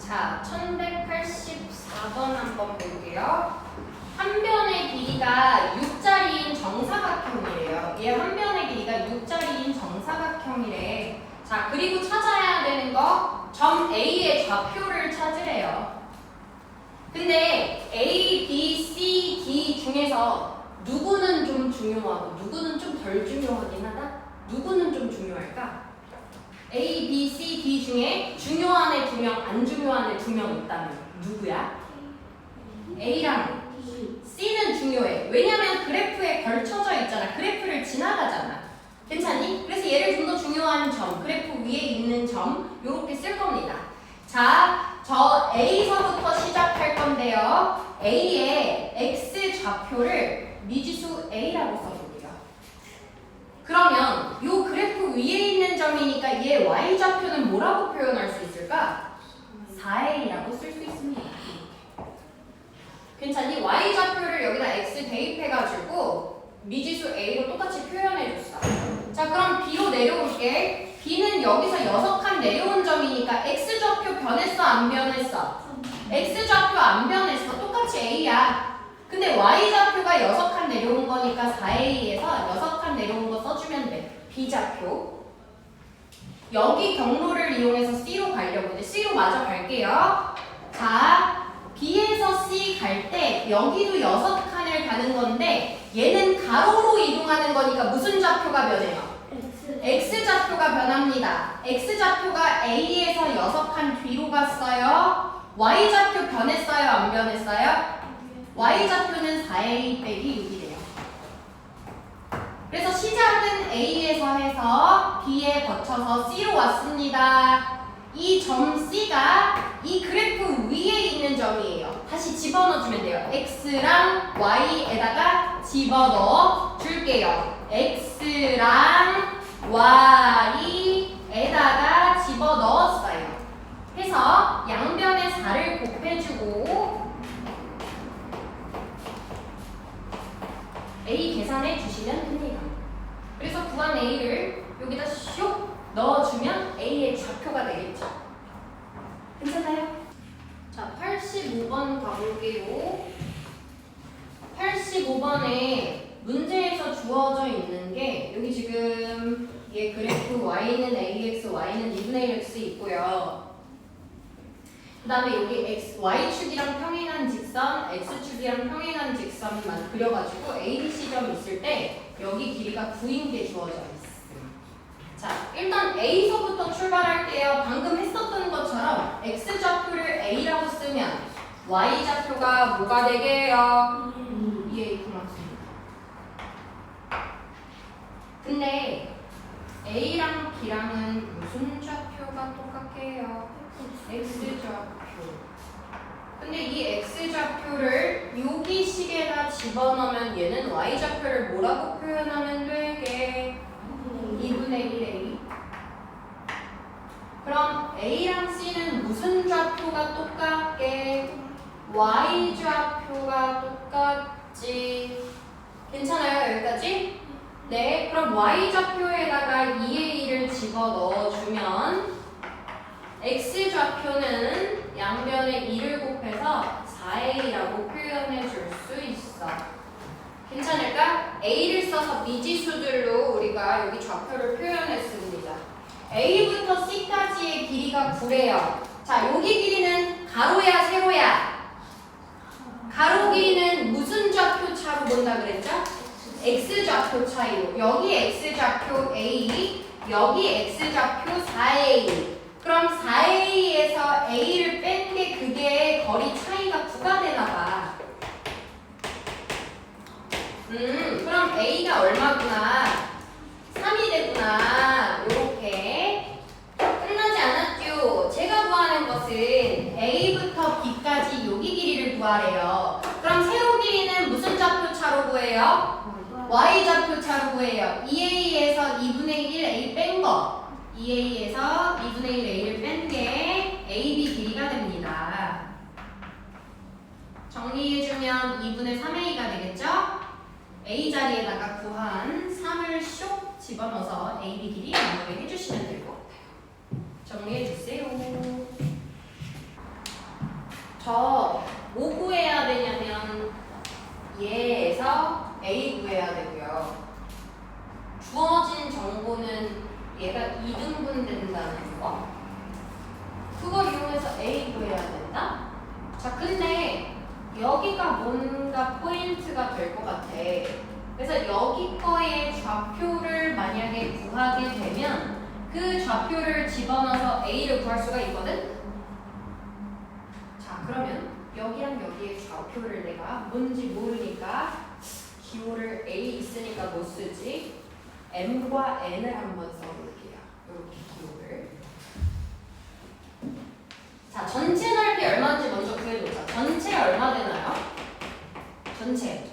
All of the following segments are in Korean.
자, 1184번 한번 볼게요. 한 변의 길이가 6자리인 정사각형이래요. 얘 한 변의 길이가 6자리인 정사각형이래. 자, 그리고 찾아야 되는 거 점 A의 좌표를 찾으래요. 근데 A, B, C, D 중에서 누구는 좀 중요하고 누구는 좀 덜 중요하긴 하다? 누구는 좀 중요할까? A, B, C, D 중에 중요한 애 2명, 안 중요한 애 2명 있다면 누구야? A랑 C는 중요해. 왜냐면 그래프에 걸쳐져 있잖아. 그래프를 지나가잖아. 괜찮니? 그래서 얘를 좀 더 중요한 점, 그래프 위에 있는 점 요렇게 쓸 겁니다. 자, 저 A서부터 시작할 건데요. A의 X 좌표를 미지수 A라고 써볼게요. 그러면 요 그래프 위에 있는 점이니까 얘 Y 좌표는 뭐라고 표현할 수 있을까? 4A라고 쓸 수 있습니다. 괜찮니? Y 좌표를 여기다 X 대입해가지고 미지수 A로 똑같이 표현해줬어. 자, 그럼 B로 내려올게. B는 여기서 6칸 내려온 점이니까 X 좌표 변했어? 안 변했어? X 좌표 안 변했어. 똑같이 A야. 근데 Y 좌표가 6칸 내려온 거니까 4A에서 6칸 내려온 거 써주면 돼. B 좌표. 여기 경로를 이용해서 C로 가려고 돼. C로 마저 갈게요. 자, B에서 C 갈 때 여기도 6칸을 가는 건데 얘는 가로로 이동하는 거니까 무슨 좌표가 변해요? X 좌표가 변합니다. X 좌표가 A에서 6칸 뒤로 갔어요. Y 좌표 변했어요? 안 변했어요? Y 좌표는 4A 빼기 6이래요. 그래서 시작은 A에서 해서 B에 거쳐서 C로 왔습니다. 이 점 C가 이 그래프 위에 있는 점이에요. 다시 집어넣어주면 돼요. X랑 Y에다가 집어넣어 줄게요. X랑 Y에다가 집어넣었어요. 해서 양변에 4를 곱해주고 A 계산해 주시면 됩니다. 그래서 구한 A를 여기다 슉 넣어주면 A의 좌표가 되겠죠. 괜찮아요? 자, 85번 가볼게요. 85번에 문제에서 주어져 있는 게 여기 지금 얘 그래프 Y는 AX, Y는 2분의 1X 있고요. 그 다음에 여기 Y축이랑 평행한 직선, X축이랑 평행한 직선만 그려가지고 A, B, C점 있을 때 여기 길이가 9인 게 주어져 있어요. 자, 일단 A서부터 출발할게요. 방금 했었던 것처럼 X좌표를 A라고 쓰면 Y좌표가 뭐가 되게요? 2A 맞습니다. 근데 A랑 B랑은 무슨 좌표가 똑같게요? X좌표. 근데 이 X좌표를 여기 식에다 집어넣으면 얘는 Y좌표를 뭐라고 표현하면 되게? 2분의 1A. 그럼 A랑 C는 무슨 좌표가 똑같게? Y좌표가 똑같지. 괜찮아요? 여기까지? 네. 그럼 Y좌표에다가 2A를 집어넣어주면 X좌표는 양변에 2를 곱해서 4A라고 표현해줄 수 있어. 괜찮을까? A를 써서 미지수들로 우리가 여기 좌표를 표현했습니다. A부터 C까지의 길이가 9래요. 자, 여기 길이는 가로야, 세로야? 가로 길이는 무슨 좌표 차로 본다 그랬죠? X좌표 차이로. 여기 X좌표 A, 여기 X좌표 4A. 그럼 4A에서 A를 뺀 게 그게 거리 차이가 9가 되나 봐. 그럼 A가 얼마구나? 3이 되구나. 요렇게. 끝나지 않았죠? 제가 구하는 것은 A부터 B까지 여기 길이를 구하래요. 그럼 세로 길이는 무슨 좌표 차로 구해요? Y 좌표 차로 구해요. 2A에서 2분의 1 A 뺀 거. 2A에서 2분의 1 A를 뺀 게 AB 길이가 됩니다. 정리해주면 2분의 3A가 되겠죠? A 자리에다가 구한 3을 쇽 집어넣어서 AB 길이 마무리 해주시면 될 것 같아요. 정리해주세요. 저 뭐 구해야 되냐면 얘에서 A 구해야 되고요. 주어진 정보는 얘가 2등분 된다는 거. 그걸 이용해서 A 구해야 된다? 자, 근데 여기가 뭔가 포인트가 될 것 같아. 그래서 여기 거의 좌표를 만약에 구하게 되면 그 좌표를 집어넣어서 A를 구할 수가 있거든? 자, 그러면 여기랑 여기의 좌표를 내가 뭔지 모르니까 기호를 A 있으니까 못 쓰지. M과 N을 한번 써볼게요. 이렇게 기호를. 자, 전체 넓이 얼마인지 먼저 구해놓자. 전체 얼마 되나요? 전체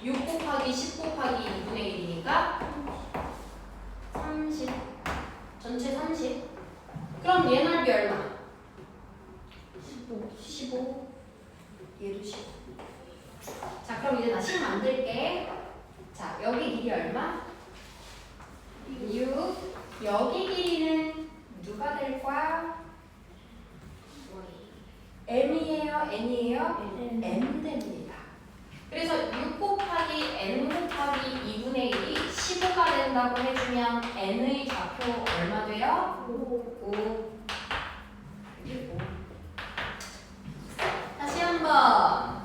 6 곱하기 10 곱하기 2분의 1이니까 30. 전체 30. 그럼 얘 넓이 얼마? 15. 얘도 15. 자, 그럼 이제 나 식 만들게. 자, 여기 길이 얼마? 6. 여기 길이는 누가 될 거야? M이에요? N이에요? M 됩니다. 그래서 6 곱하기 N 곱하기 2분의 1이 15가 된다고 해주면 N의 좌표 얼마 돼요? 5. 다시 한번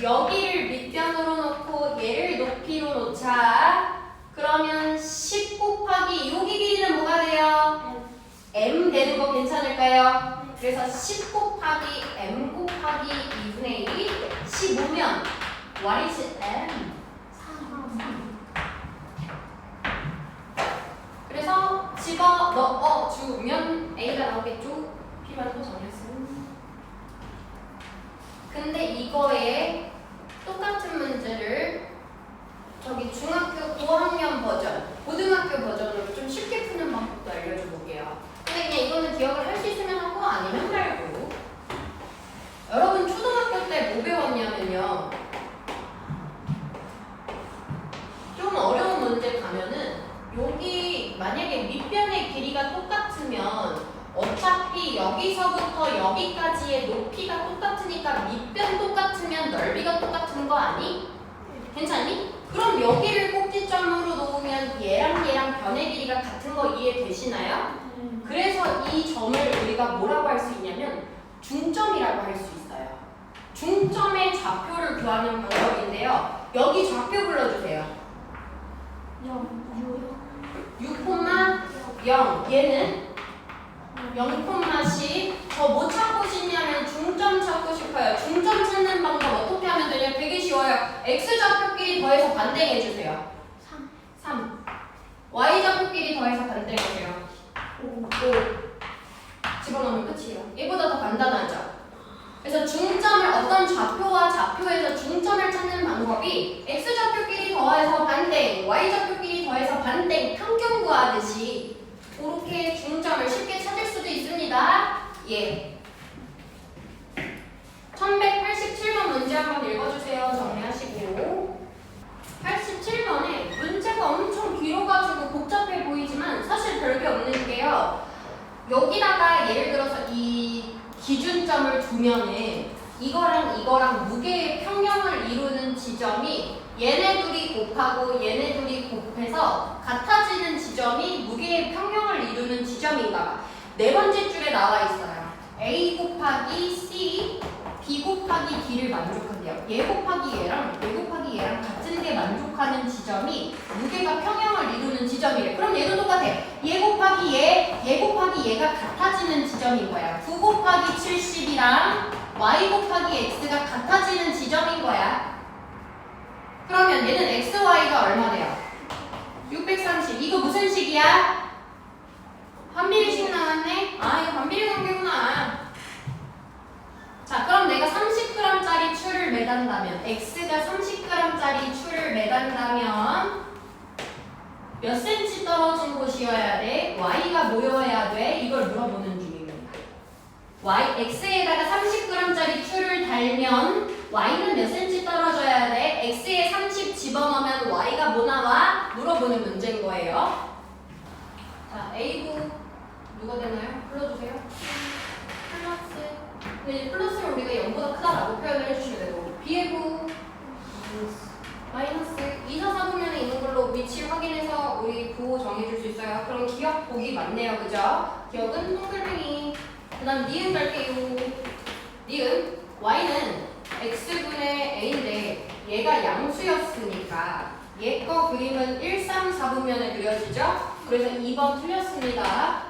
여기를 밑변으로 놓고 얘를 높이로 놓자. 그러면 10 곱하기 여기 길이는 뭐가 돼요? M 되는 거 괜찮을까요? 그래서 10 곱하기 M 곱하기 2분의 1이 15면 what is M? 3. 그래서 집어넣어 주면 A가 나오겠죠? 필요한 거 정했음. 근데 이거에 똑같은 문제를 저기 중학교 고학년 버전, 고등학교 버전으로 좀 쉽게 푸는 방법도 알려줘 볼게요. 근데 그냥 이거는 기억을 할 수 있으면 하고 아니면 말고. 여러분 초등학교 때 뭐 배웠냐면요. 좀 어려운 문제 가면은 여기 만약에 밑변의 길이가 똑같으면 어차피 여기서부터 여기까지의 높이가 똑같으니까 밑변 똑같으면 넓이가 똑같은 거 아니? 괜찮니? 그럼 여기를 꼭지점으로 놓으면 얘랑 얘랑 변의 길이가 같은 거 이해되시나요? 그래서 이 점을 우리가 뭐라고 할 수 있냐면 중점이라고 할 수 있어요. 중점의 좌표를 구하는 방법인데요. 여기 좌표 불러주세요. 6,0 얘는 0,10. 저 뭐 찾고 싶냐면 중점 찾고 싶어요. 중점 찾는 방법 어떻게 하면 되냐? 되게 쉬워요. X좌표끼리 더해서 반대해주세요. 3. Y좌표끼리 더해서 반대해주세요. 5. 집어넣으면 끝이에요. 얘보다 더 간단하죠? 그래서 중점을 어떤 좌표와 좌표에서 중점을 찾는 방법이 X좌표끼리 더해서 반대, Y좌표끼리 더해서 반대, 평균 구하듯이 그렇게 중점을 쉽게 찾을 수도 있습니다. 예. 1187번 문제 한번 읽어주세요. 정리하시고. 87번에 문제가 엄청 길어가지고 복잡해 보이지만 사실 별게 없는 게요. 여기다가 예를 들어서 이 기준점을 두면은 이거랑 무게의 평형을 이루는 지점이 얘네 둘이 곱하고 얘네 둘이 곱해서 같아지는 지점이 무게의 평형을 이루는 지점인가 봐. 네 번째 줄에 나와 있어요. A 곱하기 C, B 곱하기 D를 만족한대요. 얘 곱하기 얘랑 얘 곱하기 얘랑 같은 게 만족하는 지점이 무게가 평형을 이루는 지점이래. 그럼 얘도 똑같아. 얘 곱하기 얘 곱하기 얘가 같아지는 지점인 거야. 9 곱하기 70이랑 Y 곱하기 X가 같아지는 지점인 거야. 그러면 얘는 XY가 얼마 돼요? 630. 이거 무슨 식이야? 반비례식 나왔네? 아, 이거 반비례 관계구나. 자, 그럼 내가 30g짜리 추를 매단다면 X가 30g짜리 추를 매단다면 몇 cm 떨어진 곳이어야 돼? Y가 모여야 돼? 이걸 물어보는 중입니다. X에다가 30g짜리 추를 달면 Y는 몇 cm 떨어져야 돼? X에 30 집어넣으면 Y가 뭐 나와? 물어보는 문제인 거예요. 자, A구 누가 되나요? 불러주세요. 플러스 근데 이제 플러스를 우리가 0보다 크다라고 표현을 해주시면 되고 b의 부 마이너스 2, 4, 4분면에 있는 걸로 위치 확인해서 우리 부 정해줄 수 있어요. 그럼 기억 보기 맞네요. 그죠? 기억은 동글뱅이. 그 다음 니은 갈게요. 니은 y는 x분의 a인데 얘가 양수였으니까 얘 거 그림은 1, 3, 4분면에 그려지죠? 그래서 2번 틀렸습니다.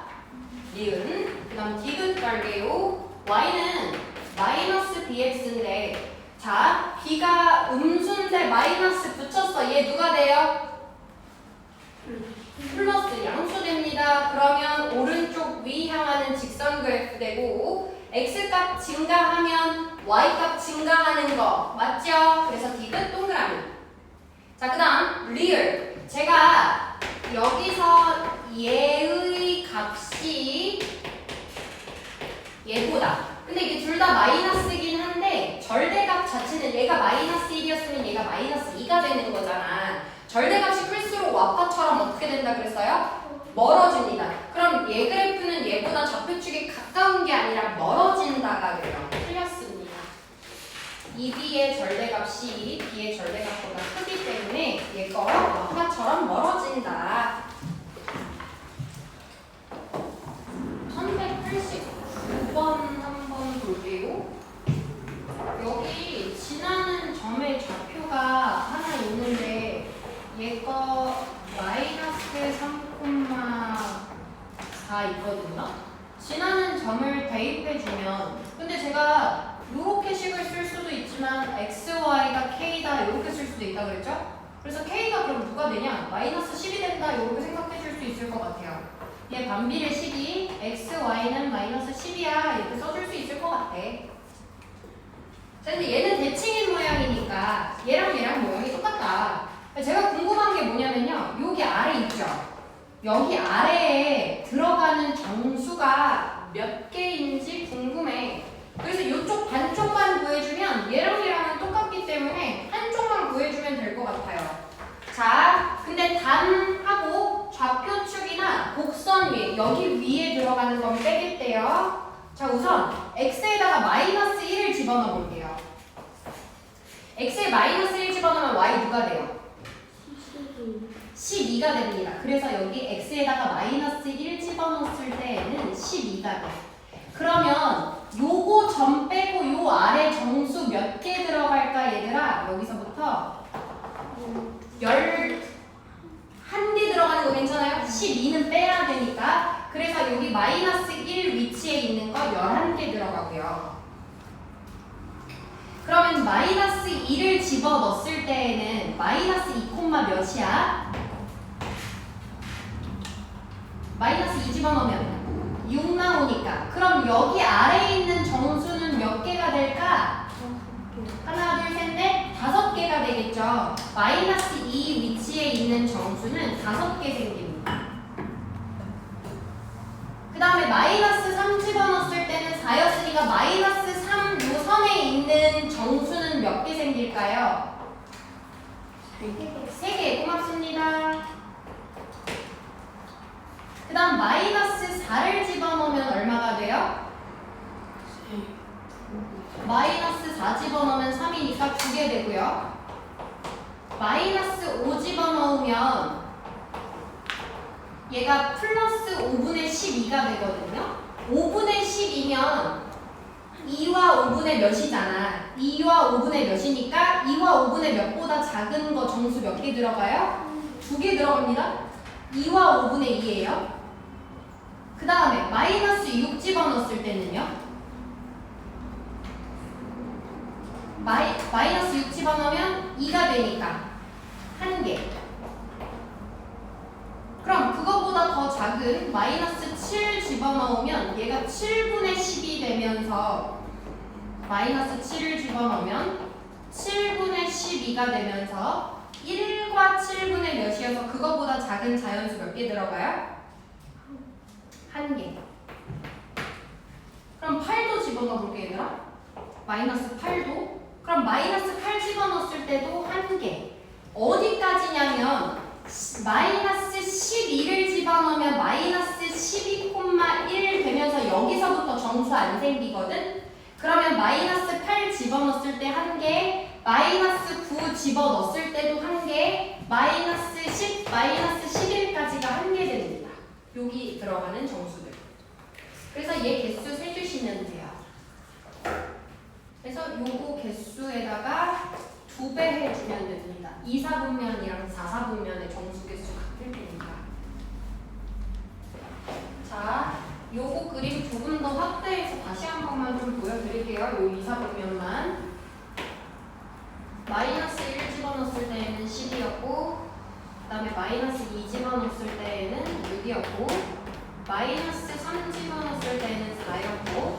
니은. 그 다음 디귿 갈게요. y는 마이너스 bx인데 자, b가 음수인데 마이너스 붙였어. 얘 누가 돼요? 플러스 양수됩니다. 그러면 오른쪽 위 향하는 직선 그래프 되고 x값 증가하면 y값 증가하는 거 맞죠? 그래서 디귿 동그라미. 자, 그 다음 리을. 제가 여기서 얘의 값이 얘보다 근데 이게 둘 다 마이너스긴 한데 절대값 자체는 얘가 마이너스 1이었으면 얘가 마이너스 2가 되는 거잖아. 절대값이 클수록 와파처럼 어떻게 된다 그랬어요? 멀어집니다. 그럼 얘 그래프는 얘보다 좌표축이 가까운 게 아니라 멀어진다가 돼요. 틀렸습니다. 이 b의 절대값이 b의 절대값보다 크기 때문에 얘가 와파처럼 멀어진다. 1189번 한번 볼게요. 여기 지나는 점의 좌표가 하나 있는데 얘거 마이너스 3,4 있거든요. 지나는 점을 대입해주면 근데 제가 요렇게 식을 쓸 수도 있지만 x, y가 k다 요렇게 쓸 수도 있다 그랬죠? 그래서 k가 그럼 누가 되냐? 마이너스 10이 된다 요렇게 생각해 줄 수 있을 것 같아요. 얘 반비례 식이 x, y는 마이너스 10이야 이렇게 써줄 수 있을 것 같아. 자, 근데 얘는 대칭인 모양이니까 얘랑 모양이 똑같다. 제가 궁금한 게 뭐냐면요. 여기 아래 있죠? 여기 아래에 들어가는 정수가 몇 개인지 궁금해. 그래서 이쪽 반쪽만 구해주면 얘랑은 똑같기 때문에 한쪽만 구해주면 될 것 같아요. 자, 근데 단하고 좌표축이나 곡선 위에 여기 위에 들어가는 건 빼겠대요. 자, 우선 x에다가 마이너스 1을 집어넣어 볼게요. x에 마이너스 1 집어넣으면 y 누가 돼요? 12가 됩니다. 그래서 여기 x에다가 마이너스 1 집어넣었을 때에는 12가 돼. 그러면 요거 점 빼고 요 아래 정수 몇 개 들어갈까 얘들아? 여기서부터 11개 들어가는 거 괜찮아요? 12는 빼야 되니까. 그래서 여기 마이너스 1 위치에 있는 거 11개 들어가고요. 그러면 마이너스 2를 집어넣었을 때에는 마이너스 2, 몇이야? 마이너스 2 집어넣으면 6 나오니까. 그럼 여기 아래에 있는 정수는 몇 개가 될까? 하나, 둘, 셋, 넷, 5개가 되겠죠. 마이너스 2 위치에 있는 정수는 5개 생깁니다. 그 다음에 마이너스 3 집어넣었을 때는 4였으니까 마이너스 3 요 선에 있는 정수는 몇 개 생길까요? 3개. 고맙습니다. 그 다음 마이너스 4를 집어넣으면 얼마가 돼요? 마이너스 4 집어넣으면 3이니까 2개 되고요. 마이너스 5 집어넣으면 얘가 플러스 5분의 12가 되거든요. 5분의 10이면 2와 5분의 몇이잖아. 2와 5분의 몇이니까 2와 5분의 몇보다 작은 거 정수 몇 개 들어가요? 2개 들어갑니다. 2와 5분의 2예요. 그 다음에 마이너스 6 집어넣었을 때는요. 마이너스 6 집어넣으면 2가 되니까 1개. 그럼 그거보다 더 작은 마이너스 7 집어넣으면 얘가 7분의 10이 되면서 마이너스 7을 집어넣으면 7분의 12가 되면서 1과 7분의 몇이어서 그거보다 작은 자연수 몇 개 들어가요? 1개. 그럼 8도 집어넣어 볼게 얘들아. 마이너스 8도. 그럼 마이너스 8 집어넣었을 때도 1개. 어디까지냐면 마이너스 12를 집어넣으면 마이너스 12,1 되면서 여기서부터 정수 안 생기거든. 그러면 마이너스 8 집어넣었을 때 1개, 마이너스 9 집어넣었을 때도 1개, 마이너스 10, 마이너스 11까지가 1개 됩니다. 여기 들어가는 정수들. 그래서 얘 개수 세주시면 돼요. 그래서 요거 개수에다가 2배 해주면 됩니다. 2사분면이랑 4사분면의 정수 개수 같을 테니까. 자, 요거 그림 조금 더 확대해서 다시 한 번만 좀 보여드릴게요. 요 2사분면만. 마이너스 1 집어넣었을 때에는 10이었고, 그 다음에 마이너스 2 집어넣었을 때에는 6이었고, 마이너스 3 집어넣었을 때는 4였고,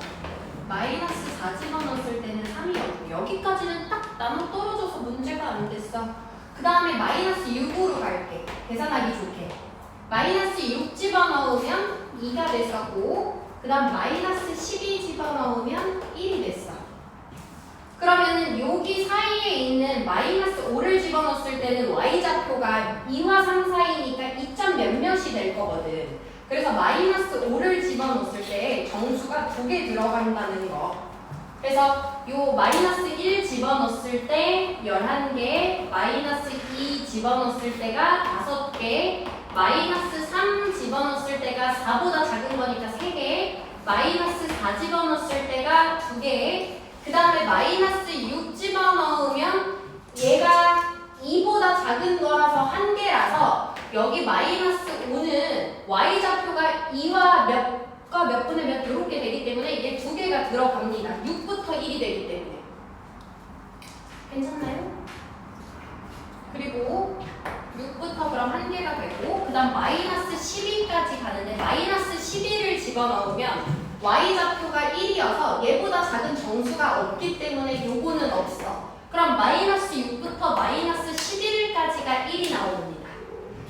마이너스 4 집어넣었을 때는 3이었고, 여기까지는 딱 나눠 떨어져서 문제가 안 됐어. 그 다음에 마이너스 6으로 갈게. 계산하기 좋게. 마이너스 6 집어넣으면 2가 됐었고, 그 다음 마이너스 12 집어넣으면 1이 됐어. 그러면은 여기 사이에 있는 마이너스 5를 집어넣었을 때는 y좌표가 2와 3 사이니까 2점 몇몇이 될 거거든. 그래서 마이너스 5를 집어넣었을 때 정수가 2개 들어간다는 거. 그래서 요 마이너스 1 집어넣었을 때 11개, 마이너스 2 집어넣었을 때가 5개, 마이너스 3 집어넣었을 때가 4보다 작은 거니까 3개, 마이너스 4 집어넣었을 때가 2개, 그 다음에 마이너스 6 집어넣으면 얘가 2보다 작은 거라서 1개라서 여기 마이너스 5는 y좌표가 2와 몇 분의 몇 이렇게 되기 때문에 얘 2개가 들어갑니다. 6부터 1이 되기 때문에. 괜찮나요? 그리고 6부터 그럼 1개가 되고, 그 다음 마이너스 12까지 가는데 마이너스 12를 집어넣으면 y좌표가 1이어서 얘보다 작은 정수가 없기 때문에 요거는 없어. 그럼 마이너스 6부터 마이너스 11까지가 1이 나옵니다.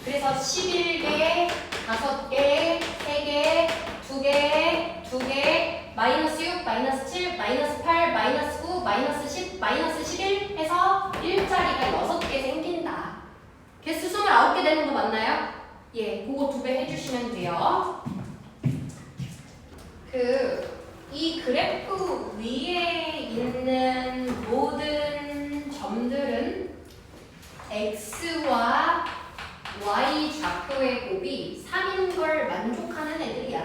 그래서 11개, 5개, 3개, 2개, 2개, 마이너스 6, 마이너스 7, 마이너스 8, 마이너스 9, 마이너스 10, 마이너스 11 해서 1자리가 6개 생긴다. 개수 29개 되는 거 맞나요? 예, 그거 2배 해주시면 돼요. 이 그래프 위에 있는 모든 점들은 x와 y 좌표의 곱이 3인 걸 만족하는 애들이야.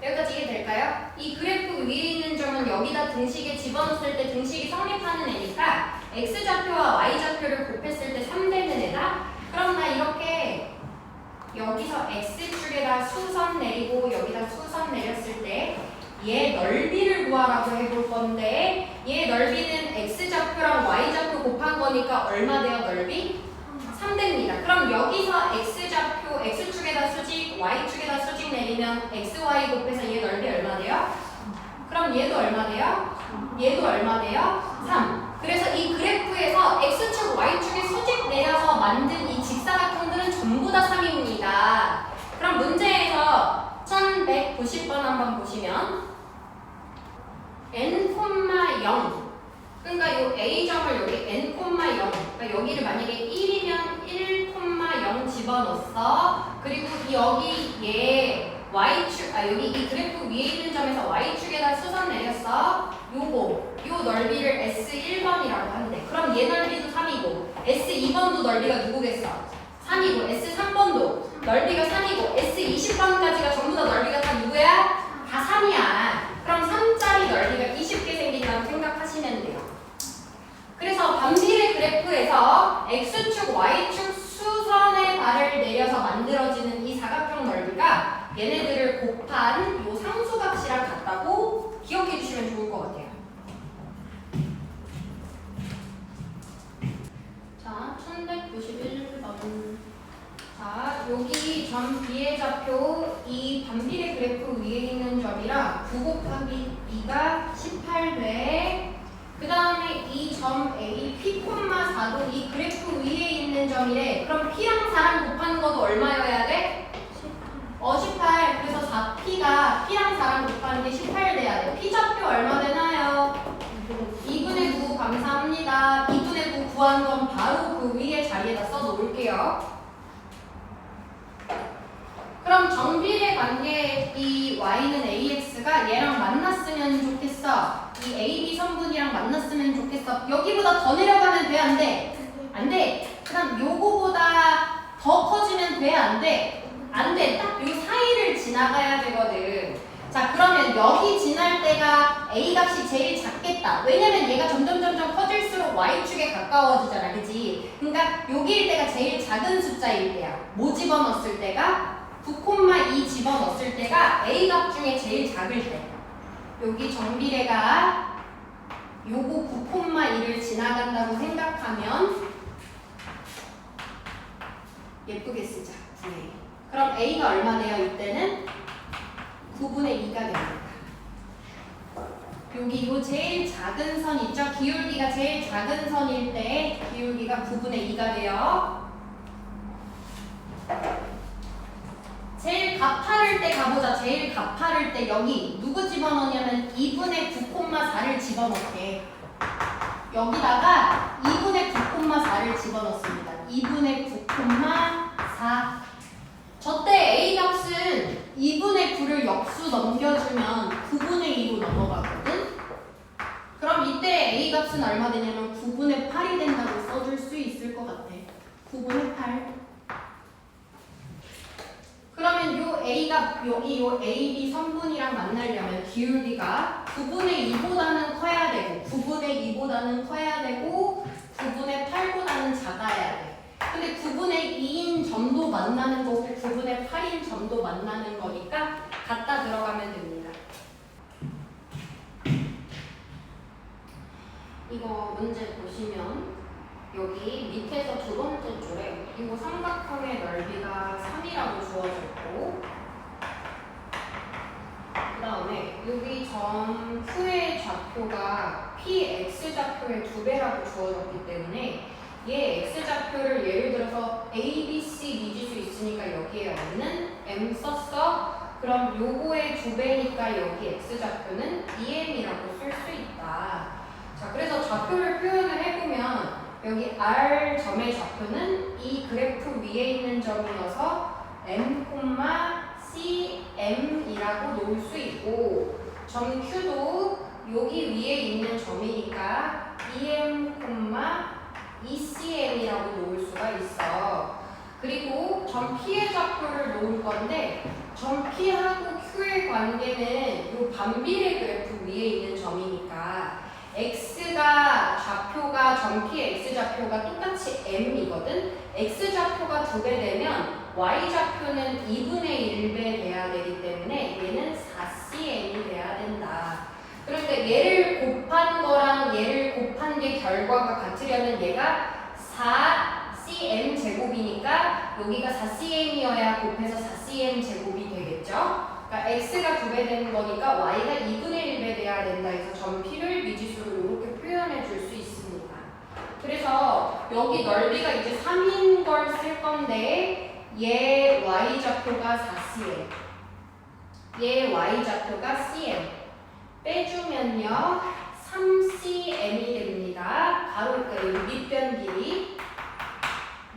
여기까지 이해될까요? 이 그래프 위에 있는 점은 여기다 등식에 집어넣었을 때 등식이 성립하는 애니까 x좌표와 y좌표를 곱했을 때 3 되는 애다? 그럼 나 이렇게 여기서 x축에다 수선 내리고 여기다 수선 내렸을 때 얘 넓이를 구하라고 해볼 건데 얘 넓이는 x좌표랑 y좌표 곱한 거니까 얼마 돼요 넓이? 3 됩니다. 그럼 여기서 x좌표 x축에다 수직 y축에다 수직 내리면 xy 곱해서 얘 넓이 얼마 돼요? 그럼 얘도 얼마 돼요? 얘도 얼마 돼요? 3. 그래서 이 그래프에서 x축 y축에 수직 내려서 만든 이 직사각형들은 전부 다 3입니다. 그럼 문제에서 1190번 한번 보시면 n, 0 그러니까 요 A점을 여기 n, 0 그러니까 여기를 만약에 1이면 1, 0 집어넣었어. 그리고 여기 얘 y축 여기 이 그래프 위에 있는 점에서 y축에다 수선 내렸어. 요 넓이를 S1번이라고 하는데 그럼 얘 넓이도 3이고 S2번도 넓이가 누구겠어? 3이고 S3번도 넓이가 3이고 S20번까지가 전부 다 넓이가 다 누구야? 다 3이야. 그럼 3짜리 넓이가 20개 생긴다고 생각하시면 돼요. 그래서 반비례 그래프에서 X축, Y축 수선의 발을 내려서 만들어지는 이 사각형 넓이가 얘네들을 곱한 요 상수값이랑 같다고 기억해 주시면 좋을 것 같아요. 자, 1191번. 자, 여기 점 B의 좌표 이 반비례 그래프 위에 있는 점이랑 9 곱하기 2가 18돼. 그 다음에 이 점 A, P,4도 이 그래프 위에 있는 점이래. 그럼 P랑 4랑 곱하는 것도 얼마여야 돼? 18. 그래서 4P가 P랑 4랑 곱하는 게 18 돼야 돼. P좌표 얼마 되나요? 2분의 9 감사합니다. 2분의 9 구한 건 바로 그 위에 자리에다 써놓을게요. 그럼 정비례 관계의 이 y는 ax가 얘랑 만났으면 만났으면 좋겠어. 이 AB 선분이랑 만났으면 좋겠어. 여기보다 더 내려가면 돼, 안 돼? 안 돼. 그럼 요거보다 더 커지면 돼, 안 돼? 안 돼. 딱 요 사이를 지나가야 되거든. 자, 그러면 여기 지날 때가 A 값이 제일 작겠다. 왜냐면 얘가 점점 커질수록 Y축에 가까워지잖아, 그치? 그러니까 여기일 때가 제일 작은 숫자일 때야. 뭐 집어넣었을 때가? 9,2 집어넣었을 때가 A 값 중에 제일 작을 때. 여기 정비례가 요거 9,2를 지나간다고 생각하면 예쁘게 쓰자. 네. 그럼 A가 얼마 돼요? 이때는 9분의 2가 됩니다. 여기 요 제일 작은 선 있죠? 기울기가 제일 작은 선일 때 기울기가 9분의 2가 돼요. 제일 가파를 때 가보자. 제일 가파를 때 여기 누구 집어넣냐면 2분의 9,4를 집어넣게. 여기다가 2분의 9,4를 집어넣습니다. 2분의 9,4. 저때 A 값은 2분의 9를 역수 넘겨주면 9분의 2로 넘어가거든? 그럼 이때 A 값은 얼마 되냐면 9분의 8이 된다고 써줄 수 있을 것 같아. 9분의 8. 그러면 요 A가 여기 요 AB 선분이랑 만나려면 기울기가 9분의 2보다는 커야 되고 9분의 2보다는 커야 되고 9분의 8보다는 작아야 돼. 근데 9분의 2인 점도 만나는 거고 9분의 8인 점도 만나는 거니까 갖다 들어가면 됩니다. 이거 문제 보시면 여기 밑에서 두 번째 줄에 이거 삼각형의 넓이가 3이라고 주어져 있고 그 다음에 여기 점 Q의 좌표가 PX 좌표의 2배라고 주어졌기 때문에 얘 X좌표를 예를 들어서 A, B, C 미지수 있으니까 여기에 없는 M 썼어. 그럼 요거의 2배니까 여기 X좌표는 2M이라고 쓸 수 있다. 자, 그래서 좌표를 표현을 해보면 여기 R 점의 좌표는 이 그래프 위에 있는 점이어서 M, C, M이라고 놓을 수 있고 점 Q도 여기 위에 있는 점이니까 2M, ECM이라고 놓을 수가 있어. 그리고 점 P의 좌표를 놓을 건데 점 P하고 Q의 관계는 이 반비례 그래프 위에 있는 점이니까 X가 좌표가 점 P의 X좌표가 똑같이 M이거든. X좌표가 2배 되면 Y좌표는 2분의 1배 돼야 되기 때문에 얘는 4CM이 돼야 된다. 그러니까 얘를 곱한 거랑 얘를 곱한 게 결과가 같으려면 얘가 4cm 제곱이니까 여기가 4cm이어야 곱해서 4cm 제곱이 되겠죠? 그러니까 x가 2배 되는 거니까 y가 2분의 1배 돼야 된다 해서 점 P를 미지수로 이렇게 표현해 줄 수 있습니다. 그래서 여기 넓이가 이제 3인 걸 쓸 건데 얘 y좌표가 4cm 얘 y좌표가 cm 빼주면요 3cm이 됩니다. 가로 밑변 길이.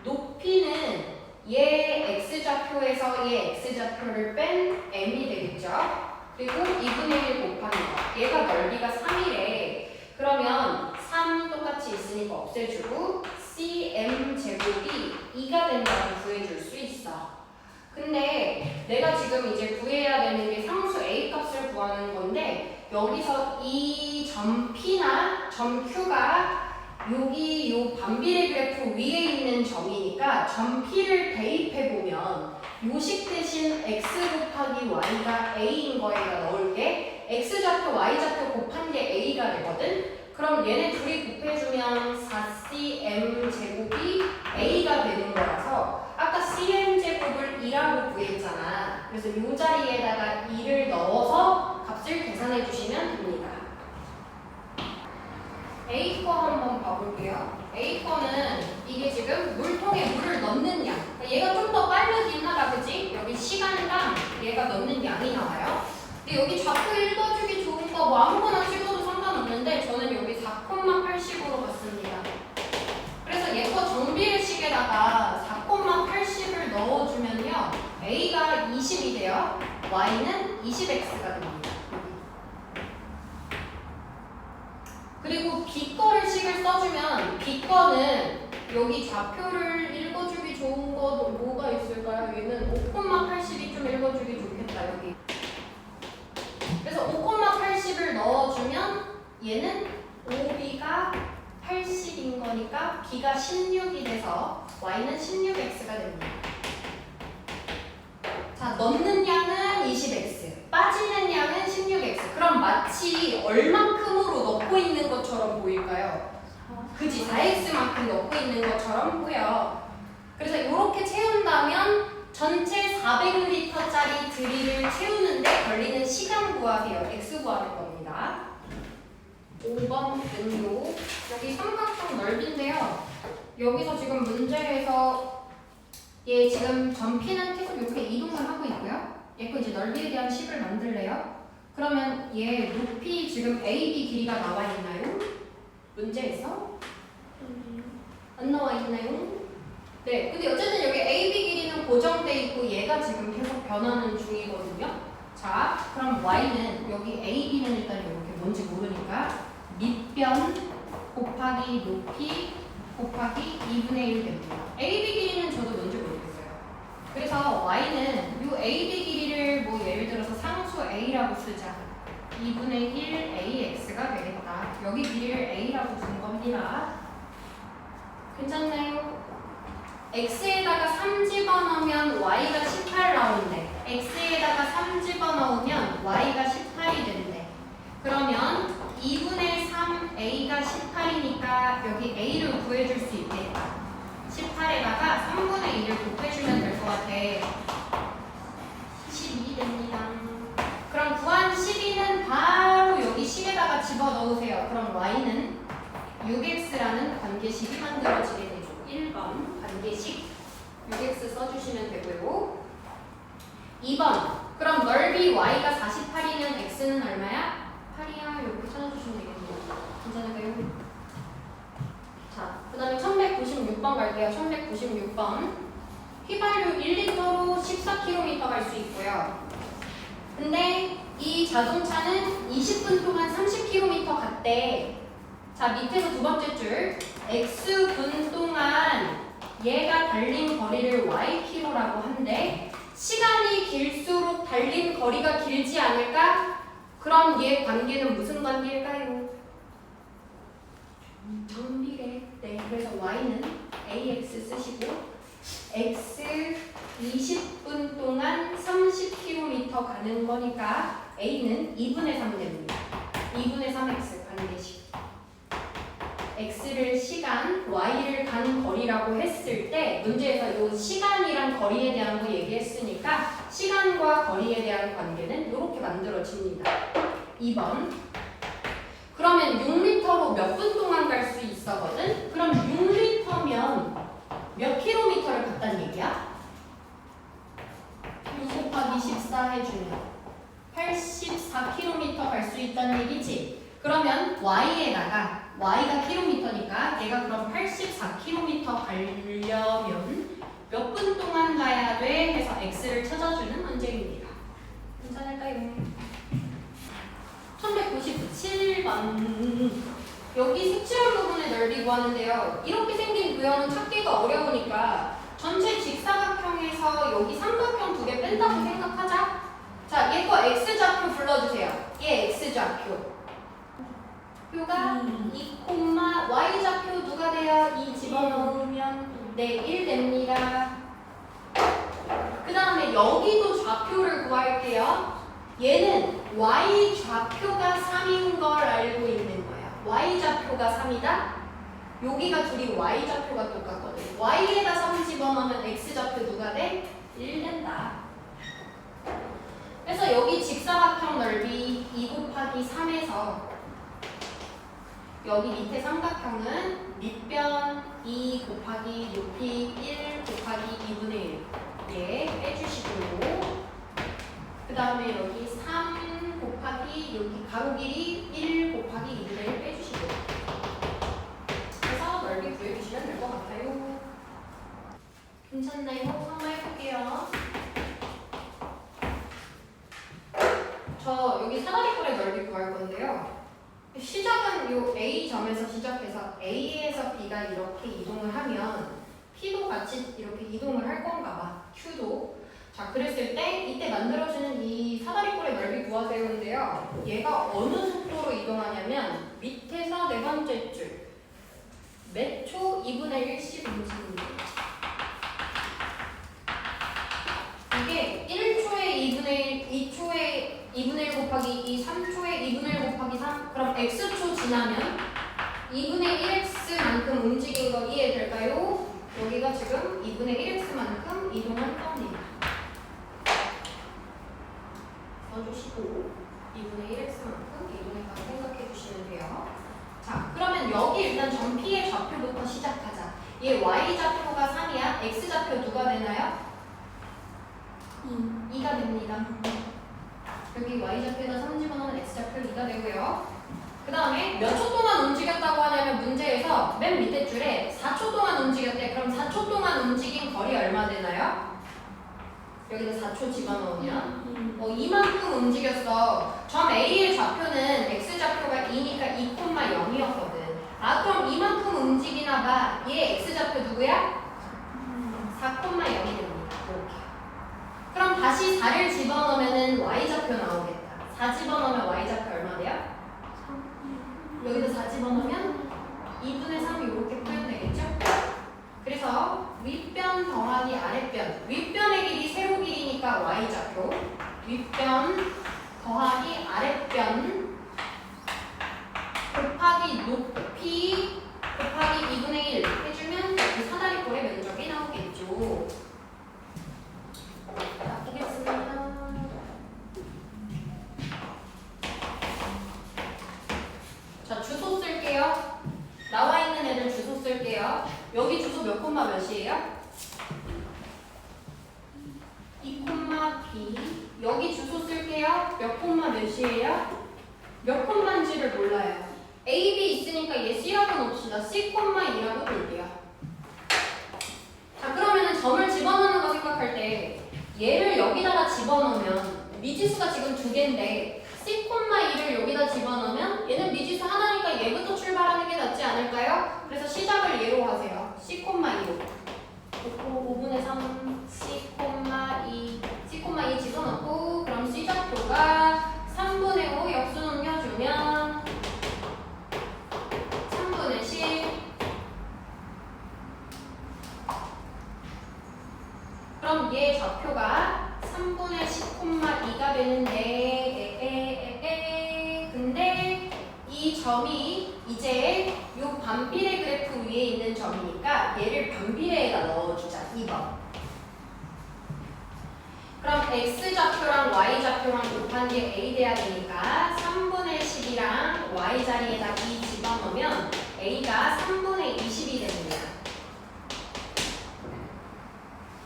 높이는 얘 x좌표에서 얘 x좌표를 뺀 m이 되겠죠. 그리고 2분의 1 곱하는 거. 얘가 넓이가 3이래. 그러면 3 똑같이 있으니까 없애주고 cm 제곱이 2가 된다고 구해줄 수 있어. 근데 내가 지금 이제 구해야 되는 게 상수 A 값을 구하는 건데 여기서 이 점 P나 점 Q가 여기 요 반비례 그래프 위에 있는 점이니까 점 P를 대입해보면 요식 대신 X 곱하기 Y가 A인 거에다 넣을게. X좌표, Y좌표 곱한 게 A가 되거든? 그럼 얘네 둘이 곱해주면 4cm 제곱이 A가 되는 거라서 아까 cm 제곱을 2라고 구했잖아. 그래서 이 자리에다가 2를 넣어서 값을 계산해 주시면 됩니다. A거 한번 봐볼게요. A거는 이게 지금 물통에 물을 넣는 양. 얘가 좀 더 빠르긴 하다, 그치? 여기 시간당 얘가 넣는 양이 나와요. 근데 여기 좌표 읽어주기 좋은 거 뭐 아무거나 찍어도 상관없는데 저는 여기 4,80으로 봤습니다. 그래서 얘 거 정비례식에다가 4,80을 넣어주면요. A가 20이 돼요. Y는 20X가 됩니다. 그리고 B 거를 식을 써주면 B 거는 여기 좌표를 읽어주기 좋은 거 뭐가 있을까요? 얘는 5,80이 좀 읽어주기 좋겠다 여기. 그래서 5,80을 넣어주면 얘는 5B가 80인 거니까 B가 16이 돼서 Y는 16X가 됩니다. 자, 넣는 양은 20X, 빠지는 양은 16X. 그럼 마치 얼만큼으로 넣고 있는 것처럼 보일까요? 그지? 4X만큼 넣고 있는 것처럼 보여. 그래서 이렇게 채운다면 전체 400L짜리 드릴을 채우는데 걸리는 시간 구하세요. X 구하는 겁니다. 5번 은요. 여기 삼각형 넓이인데요. 여기서 지금 문제에서 얘 지금 전피는 계속 이렇게 이동을 하고 있고요. 얘 거 이제 넓이에 대한 식을 만들래요. 그러면 얘 높이 지금 AB 길이가 나와 있나요? 문제에서? 안 나와 있나요? 네, 근데 어쨌든 여기 AB 길이는 고정돼 있고 얘가 지금 계속 변하는 중이거든요. 자, 그럼 Y는 여기 AB는 일단 이렇게 뭔지 모르니까 밑변 곱하기 높이 곱하기 2분의 1 됩니다. AB 길이는 저도 뭔지 모르겠어요. 그래서 Y는 이 AB 길이를 뭐 예를 들어서 상수 A라고 쓰자. 2분의 1 AX가 되겠다. 여기 길이를 A라고 쓴 겁니다. 괜찮나요? X에다가 3 집어넣으면 Y가 18 나오는데 X에다가 3 집어넣으면 Y가 18이 된대. 그러면 2분의 3 A가 18이니까 여기 A를 구해줄 수 있겠다. 18에다가 3분의 2를 곱해주면 될 것 같아. 12 됩니다. 그럼 구한 12는 바로 여기 식에다가 집어넣으세요. 그럼 Y는 6X라는 관계식이 만들어지게 되죠. 1번 관계식 6X 써주시면 되고요. 2번 그럼 넓이 Y가 48이면 X는 얼마야? 8이야. 이렇게 찾아주시면 되겠네요. 괜찮을까요? 자, 그 다음에 1196번 갈게요. 1196번 휘발유 1리터로 14km 갈 수 있고요. 근데 이 자동차는 20분 동안 30km 갔대. 자, 밑에서 두 번째 줄 X분 동안 얘가 달린 거리를 Ykm라고 한데 시간이 길수록 달린 거리가 길지 않을까? 그럼 얘 관계는 무슨 관계일까요? 정비례. 네, 그래서 Y는 AX 쓰시고 X 20분 동안 30km 가는 거니까 A는 2분의 3 됩니다. 2분의 3X 관계식. X를 시간, Y를 간 거리라고 했을 때 문제에서 이 시간이랑 거리에 대한 거 얘기했으니까 시간과 거리에 대한 관계는 이렇게 만들어집니다. 2번 그러면 6리터로 몇 분 동안 갈 수 있어거든? 그럼 6리터면 몇 킬로미터를 갔단 얘기야? 6 곱하기 14 해주면 84km 갈 수 있다는 얘기지? 그러면 Y에다가 Y가 킬로미터니까 얘가 그럼 84km 가려면 몇 분 동안 가야 돼? 해서 X를 찾아주는 문제입니다. 괜찮을까요? 1197번 여기 색칠한 부분의 넓이 구하는데요. 이렇게 생긴 도형은 찾기가 어려우니까 전체 직사각형에서 여기 삼각형 두 개 뺀다고 생각하자. 자, 얘 거 X좌표 불러주세요. 얘 X좌표. 표가 2, Y좌표 누가 돼요? 2 집어넣으면 네, 1 됩니다. 그 다음에 여기도 좌표를 구할게요. 얘는 Y좌표가 3인 걸 알고 있는 거예요. Y좌표가 3이다? 여기가 둘이 Y좌표가 똑같거든. Y에다 3 집어넣으면 X좌표 누가 돼? 1 된다. 그래서 여기 직사각형 넓이 2 곱하기 3에서 여기 밑에 삼각형은 밑변 2 곱하기 높이 1 곱하기 2분의 1 예, 빼주시고 그 다음에 여기 3 곱하기 여기 가로 길이 1 곱하기 2분의 1 빼주시고 그래서 넓이 구해주시면 될 것 같아요. 괜찮나요? 한번 해볼게요. 저 여기 사다리꼴의 넓이 구할 건데요. 시작은 요 A점에서 시작해서 A에서 B가 이렇게 이동을 하면 P도 같이 이렇게 이동을 할 건가 봐. Q도. 자, 그랬을 때 이때 만들어지는 이 사다리꼴의 넓이 구하세요인데요. 얘가 어느 속도로 이동하냐면 밑에서 네 번째 줄. 몇 초? 2분의 1씩 움직입니다. 이게 1초에 2분의 1, 2초에 2분의 1 곱하기 2, 3초에 2분의 1 곱하기 3. 그럼 X초 지나면 2분의 1X만큼 움직인 거 이해될까요? 여기가 지금 2분의 1X만큼 이동한 겁니다. 써주시고 2분의 1X만큼 이동했다고 생각해 주시면 돼요. 자, 그러면 여기 일단 점 P의 좌표부터 시작하자. 얘 Y좌표가 3이야. X좌표 누가 되나요? 2가 됩니다. 여기 Y좌표에다 3 집어넣으면 X좌표 2가 되고요. 그 다음에 몇 초 동안 움직였다고 하냐면 문제에서 맨 밑에 줄에 4초 동안 움직였대. 그럼 4초 동안 움직인 거리 얼마 되나요? 여기다 4초 집어넣으면 이만큼 움직였어. 점 A의 좌표는 X좌표가 2니까 2,0이었거든. 아, 그럼 이만큼 움직이나 봐. 얘 X좌표 누구야? 4,0이 됩니다. 이렇게. 그럼 다시 4를 집어넣으면 Y좌표 나오겠다. 4 집어넣으면 Y좌표 얼마 돼요? 여기다 4 집어넣으면 2분의 3이 이렇게 표현되겠죠? 그래서 윗변 더하기 아랫변. 윗변의 길이 세로 길이니까 Y좌표. 윗변 더하기 아랫변 곱하기 높이 곱하기 2분의 1 해주면 이 사다리꼴의 면적이 나오겠죠. 자, 보겠습니다. 자, 주소 쓸게요. 나와 있는 애들 주소 쓸게요. 여기 주소 몇 콤마 몇이에요? 2 콤마 B. 여기 주소 쓸게요. 몇 콤마 몇이에요? 몇 콤마인지를 몰라요. A, B 있으니까 얘 C라고 놓읍시다. C 콤마 2라고 볼게요. 자, 그러면은 점을 집어넣는 거 생각할 때 얘를 여기다가 집어넣으면 미지수가 지금 2개인데 C 콤마 2를 여기다 집어넣으면 얘는 미지수 하나니까 얘부터 출발하는 게 낫지 않을까요? 그래서 시작을 얘로 하세요. C 콤마 2로. 5분의 3 C 콤마 2 C 콤마 2 집어넣고 그럼 C좌표가 3분의 5 역수 넘겨주면 3분의 10. 그럼 얘 좌표가 3분의 10 콤마 2가 되는데 근데 이 점이 이제 요 반비례 그래프 위에 있는 점이니까 얘를 반비례에다 넣어주자. 2번. 그럼 X좌표랑 Y좌표랑 곱한 게 A 돼야 되니까 3분의 10이랑 Y 자리에다 2 집어넣으면 A가 3분의 20이 됩니다.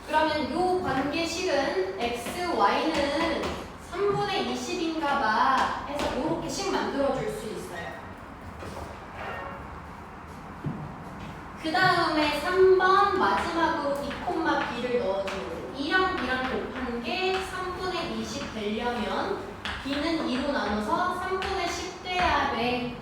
그러면 요 관계식은 X, Y는 3분의 20인가 봐 해서 요렇게 식 만들어줄 수 있어요. 그 다음에 3번 마지막으로 2,B를 넣어주는 2랑 B랑 곱한 게 3분의 20 되려면 B는 2로 나눠서 3분의 10 돼야 돼.